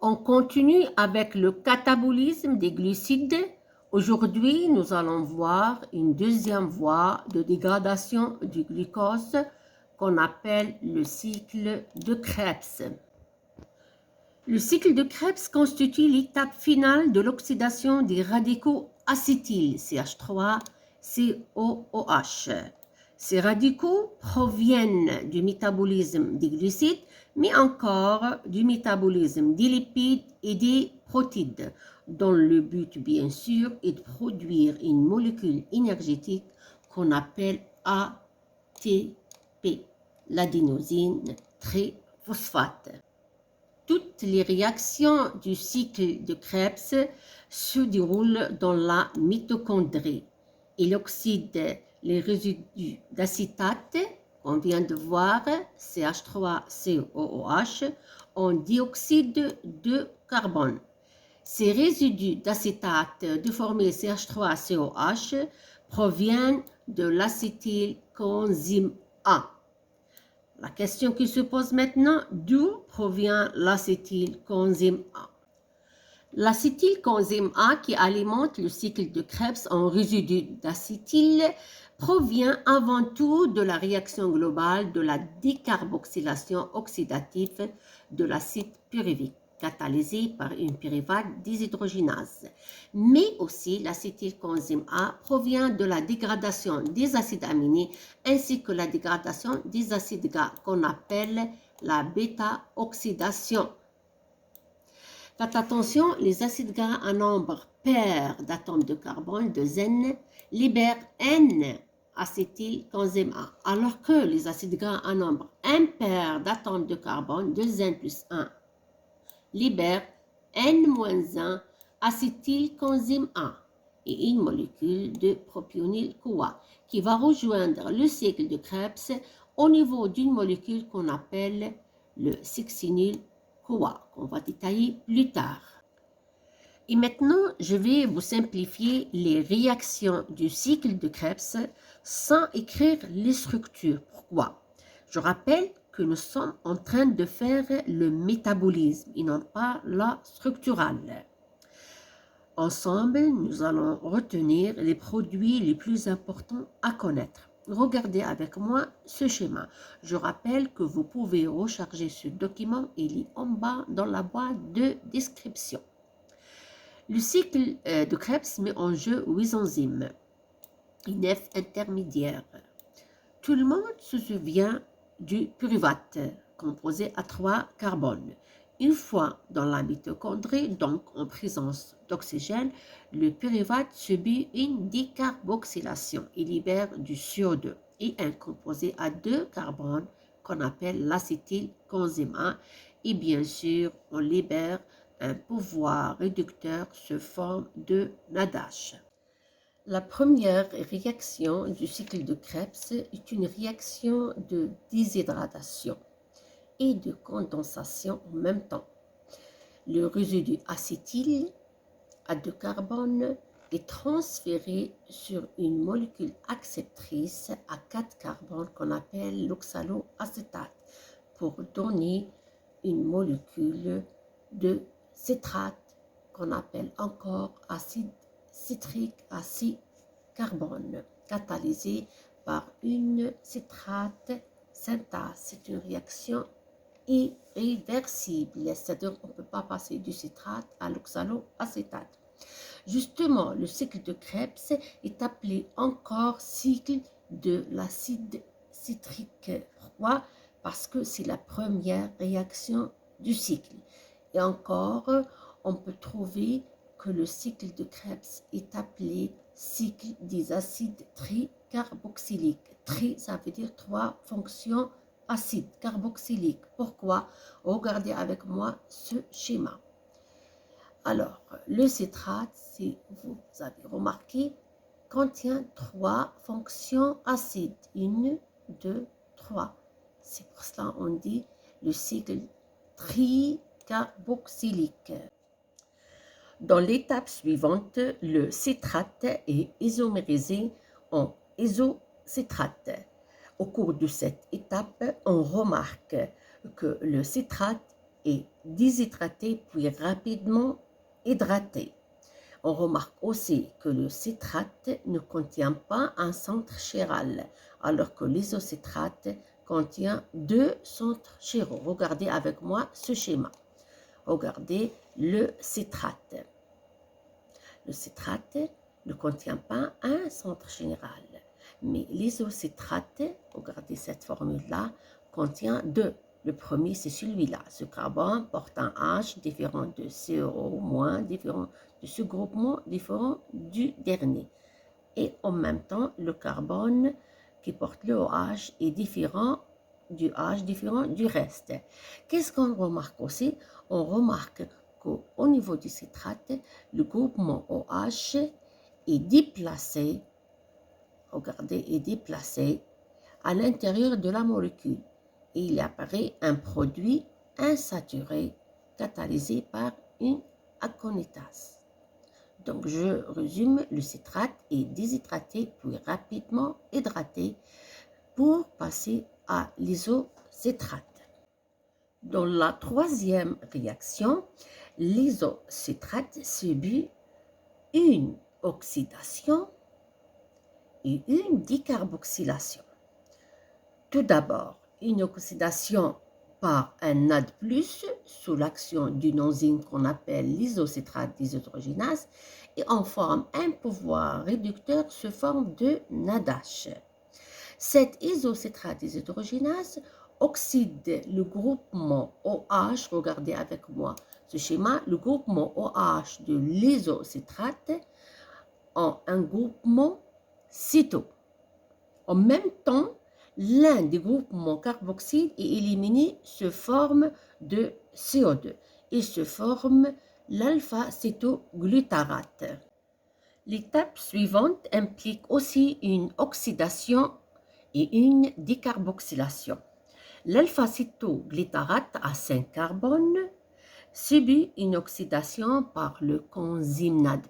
On continue avec le catabolisme des glucides. Aujourd'hui, nous allons voir une deuxième voie de dégradation du glucose qu'on appelle le cycle de Krebs. Le cycle de Krebs constitue l'étape finale de l'oxydation des radicaux acétyl, CH3, COOH. Ces radicaux proviennent du métabolisme des glucides, mais encore du métabolisme des lipides et des protides, dont le but, bien sûr, est de produire une molécule énergétique qu'on appelle ATP, l'adénosine triphosphate. Toutes les réactions du cycle de Krebs se déroulent dans la mitochondrie. Il oxyde les résidus d'acétate, qu'on vient de voir, CH3COOH, en dioxyde de carbone. Ces résidus d'acétate déformés CH3COH proviennent de l'acétylcoenzyme A. La question qui se pose maintenant, d'où provient l'acétylcoenzyme A? L'acétylcoenzyme A qui alimente le cycle de Krebs en résidus d'acétyl provient avant tout de la réaction globale de la décarboxylation oxydative de l'acide pyruvique, catalysée par une pyruvate déshydrogénase. Mais aussi, l'acétylcoenzyme A provient de la dégradation des acides aminés ainsi que la dégradation des acides gras qu'on appelle la bêta-oxydation. Faites attention, les acides gras à nombre pair d'atomes de carbone, de N, libèrent N-acétylcoenzyme A, alors que les acides gras à nombre impair d'atomes de carbone, de N plus 1, libèrent N-1 acétylcoenzyme A et une molécule de propionyle-CoA qui va rejoindre le cycle de Krebs au niveau d'une molécule qu'on appelle le succinyl-CoA, qu'on va détailler plus tard. Et maintenant, je vais vous simplifier les réactions du cycle de Krebs sans écrire les structures. Pourquoi? Je rappelle que nous sommes en train de faire le métabolisme et non pas la structurale. Ensemble, nous allons retenir les produits les plus importants à connaître. Regardez avec moi ce schéma. Je rappelle que vous pouvez recharger ce document, il est en bas dans la boîte de description. Le cycle de Krebs met en jeu 8 enzymes et 9 intermédiaires. Tout le monde se souvient du pyruvate, composé à 3 carbones. Une fois dans la mitochondrie, donc en présence d'oxygène, le pyruvate subit une décarboxylation et libère du CO2 et un composé à 2 carbones qu'on appelle l'acétylcoenzyme A. Et bien sûr, on libère un pouvoir réducteur sous forme de NADH. La première réaction du cycle de Krebs est une réaction de déshydratation et de condensation en même temps. Le résidu acétyl à 2 carbones est transféré sur une molécule acceptrice à 4 carbones qu'on appelle l'oxaloacétate pour donner une molécule de citrate qu'on appelle encore acide citrique à 6 carbones, catalysée par une citrate synthase. C'est une réaction irréversible, c'est-à-dire qu'on ne peut pas passer du citrate à l'oxaloacétate. Justement, le cycle de Krebs est appelé encore cycle de l'acide citrique. Pourquoi? Parce que c'est la première réaction du cycle. Et encore, on peut trouver que le cycle de Krebs est appelé cycle des acides tricarboxyliques. Tri, ça veut dire 3 fonctions acides carboxyliques. Pourquoi? Regardez avec moi ce schéma. Alors, le citrate, si vous avez remarqué, contient 3 fonctions acides. 1, 2, 3. C'est pour cela qu'on dit le cycle tricarboxylique. Dans l'étape suivante, le citrate est isomérisé en isocitrate. Au cours de cette étape, on remarque que le citrate et déshydraté puis rapidement hydraté. On remarque aussi que le citrate ne contient pas un centre chiral, alors que l'isocitrate contient deux centres chiraux. Regardez avec moi ce schéma. Regardez le citrate. Le citrate ne contient pas un centre chiral, mais l'isocitrate, regardez cette formule-là, contient deux. Le premier, c'est celui-là. Ce carbone porte un H différent de CO-, différent de ce groupement, différent du dernier. Et en même temps, le carbone qui porte le OH est différent du H, différent du reste. Qu'est-ce qu'on remarque aussi? On remarque qu'au niveau du citrate, le groupement OH est déplacé, regardez, est déplacé à l'intérieur de la molécule. Et il apparaît un produit insaturé catalysé par une aconitase. Donc, je résume, le citrate est déshydraté puis rapidement hydraté pour passer à l'isocitrate. Dans la troisième réaction, l'isocitrate subit une oxydation et une décarboxylation. Tout d'abord, une oxydation par un NAD+, sous l'action d'une enzyme qu'on appelle l'isocitrate déshydrogénase, et en forme un pouvoir réducteur sous forme de NADH. Cette isocitrate déshydrogénase oxyde le groupement OH, regardez avec moi ce schéma, le groupement OH de l'isocitrate en un groupement céto. En même temps, l'un des groupements carboxyles est éliminé sous forme de CO2 et se forme l'alpha-cétoglutarate. L'étape suivante implique aussi une oxydation et une décarboxylation. L'alpha-cétoglutarate à 5 carbones subit une oxydation par le coenzyme NAD+,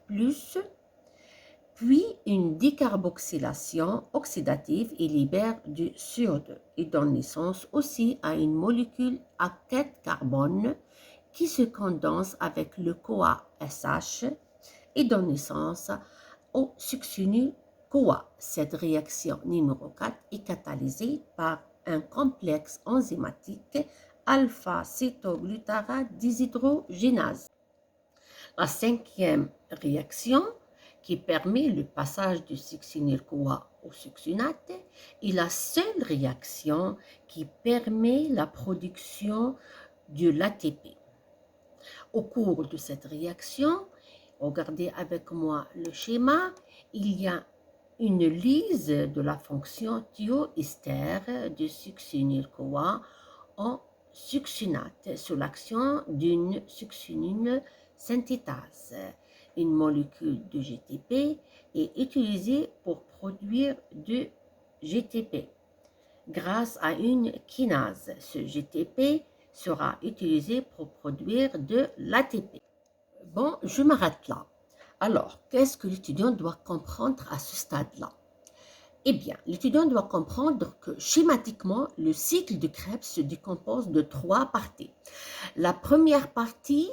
puis une décarboxylation oxydative et libère du CO2 et donne naissance aussi à une molécule à 4 carbones qui se condense avec le CoA SH et donne naissance au succinyl-CoA. Cette réaction numéro 4 est catalysée par un complexe enzymatique alpha-cétoglutarate déshydrogénase. La cinquième réaction qui permet le passage du succinyl-CoA au succinate est la seule réaction qui permet la production de l'ATP. Au cours de cette réaction, regardez avec moi le schéma, il y a une lyse de la fonction thioester du succinyl-CoA en succinate sous l'action d'une succinyl synthétase. Une molécule de GTP est utilisée pour produire du GTP grâce à une kinase. Ce GTP sera utilisé pour produire de l'ATP. Bon, je m'arrête là. Alors, qu'est-ce que l'étudiant doit comprendre à ce stade-là? Eh bien, l'étudiant doit comprendre que schématiquement, le cycle de Krebs se décompose de 3 parties. La première partie,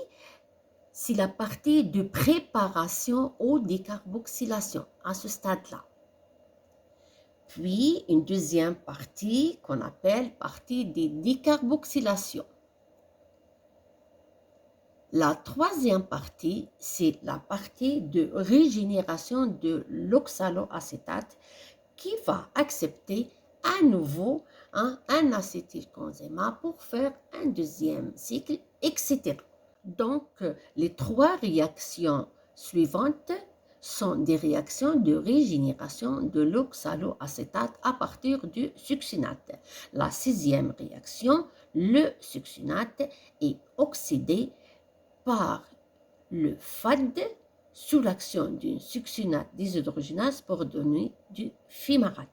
c'est la partie de préparation aux décarboxylations à ce stade-là. Puis, une deuxième partie qu'on appelle partie des décarboxylations. La troisième partie, c'est la partie de régénération de l'oxaloacétate qui va accepter à nouveau un acétylcoenzéma pour faire un deuxième cycle, etc. Donc, les 3 réactions suivantes sont des réactions de régénération de l'oxaloacétate à partir du succinate. La 6e réaction, le succinate est oxydé par le FAD sous l'action d'une succinate déshydrogénase pour donner du fumarate.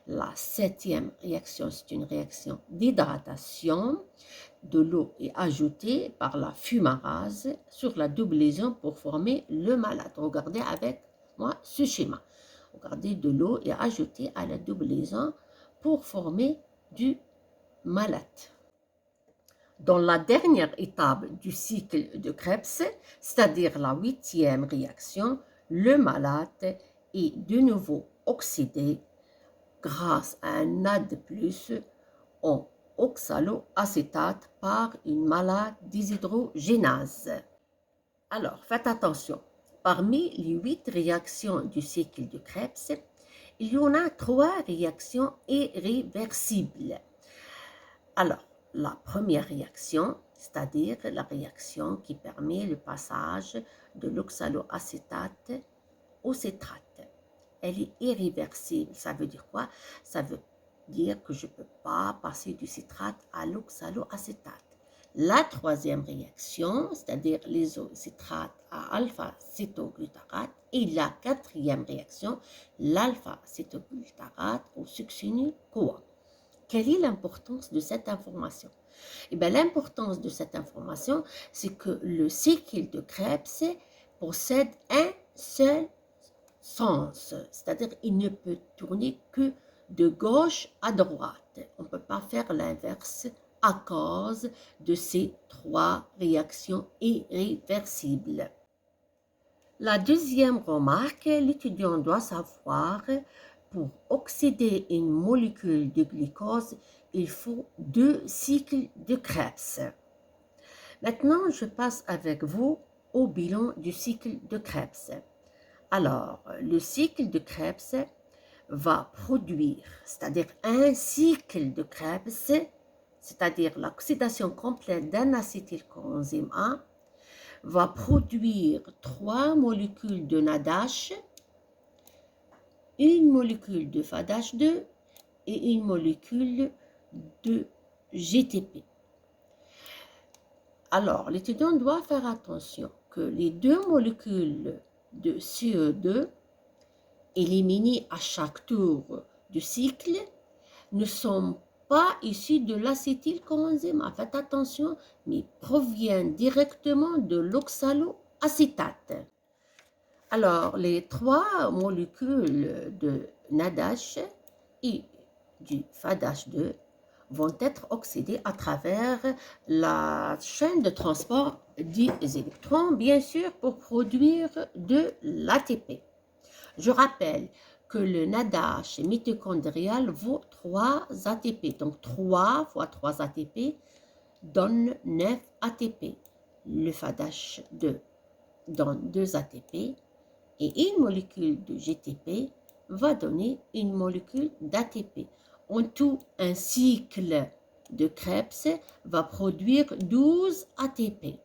La 7e réaction, c'est une réaction d'hydratation. De l'eau est ajoutée par la fumarase sur la double liaison pour former le malate. Regardez avec moi ce schéma. Regardez, de l'eau est ajoutée à la double liaison pour former du malate. Dans la dernière étape du cycle de Krebs, c'est-à-dire la 8e réaction, le malate est de nouveau oxydé grâce à un NAD+, en oxaloacétate par une malade déshydrogénase. Alors, faites attention. Parmi les 8 réactions du cycle de Krebs, il y en a 3 réactions irréversibles. Alors, la première réaction, c'est-à-dire la réaction qui permet le passage de l'oxaloacétate au citrate. Elle est irréversible. Ça veut dire quoi? Ça veut dire que je ne peux pas passer du citrate à l'oxaloacétate. La troisième réaction, c'est-à-dire l'isocitrate à alpha-cétoglutarate, et la quatrième réaction, l'alpha-cétoglutarate au succinyl-CoA. Quelle est l'importance de cette information? Eh bien, l'importance de cette information, c'est que le cycle de Krebs possède un seul sens, c'est-à-dire il ne peut tourner que de gauche à droite. On ne peut pas faire l'inverse à cause de ces 3 réactions irréversibles. La deuxième remarque, l'étudiant doit savoir, pour oxyder une molécule de glucose, il faut 2 cycles de Krebs. Maintenant, je passe avec vous au bilan du cycle de Krebs. Alors, le cycle de Krebs va produire, c'est-à-dire un cycle de Krebs, c'est-à-dire l'oxydation complète d'un acétylcoenzyme A, va produire 3 molécules de NADH, une molécule de FADH2 et une molécule de GTP. Alors, l'étudiant doit faire attention que les 2 molécules de CO2 éliminées à chaque tour du cycle ne sont pas issues de l'acétylcoenzyme. Faites attention, mais proviennent directement de l'oxaloacétate. Alors, les 3 molécules de NADH et du FADH2 vont être oxydées à travers la chaîne de transport des électrons, bien sûr, pour produire de l'ATP. Je rappelle que le NADH mitochondrial vaut 3 ATP. Donc 3 fois 3 ATP donne 9 ATP. Le FADH2 donne 2 ATP et une molécule de GTP va donner une molécule d'ATP. En tout, un cycle de Krebs va produire 12 ATP.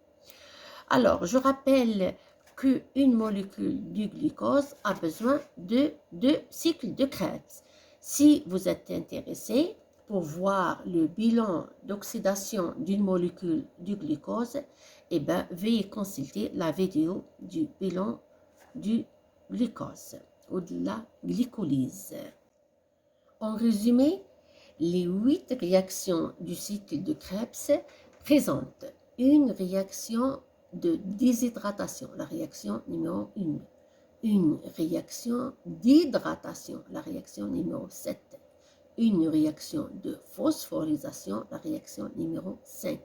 Alors, je rappelle qu'une molécule du glucose a besoin de 2 cycles de Krebs. Si vous êtes intéressé pour voir le bilan d'oxydation d'une molécule du glucose, eh bien, veuillez consulter la vidéo du bilan du glucose ou de la glycolyse. En résumé, les 8 réactions du cycle de Krebs présentent une réaction de déshydratation, la réaction numéro 1, une réaction d'hydratation, la réaction numéro 7, une réaction de phosphorylisation, la réaction numéro 5,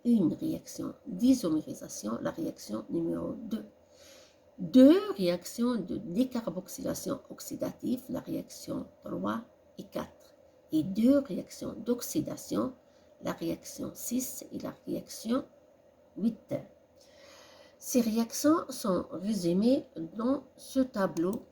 une réaction d'isomérisation, la réaction numéro 2, 2 réactions de décarboxylation oxydative, la réaction 3 et 4, et 2 réactions d'oxydation, la réaction 6 et la réaction 8. Ces réactions sont résumées dans ce tableau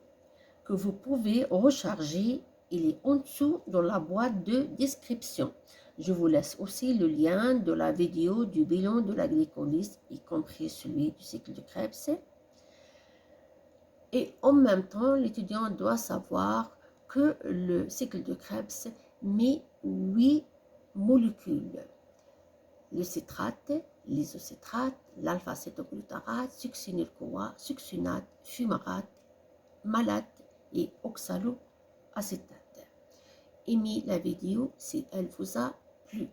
que vous pouvez recharger. Il est en dessous dans la boîte de description. Je vous laisse aussi le lien de la vidéo du bilan de la glycolyse, y compris celui du cycle de Krebs. Et en même temps, l'étudiant doit savoir que le cycle de Krebs met 8 molécules. Le citrate, l'isocitrate, l'alpha-cétoglutarate, succinyl-CoA, succinate, fumarate, malate et oxaloacétate. Aimez la vidéo si elle vous a plu.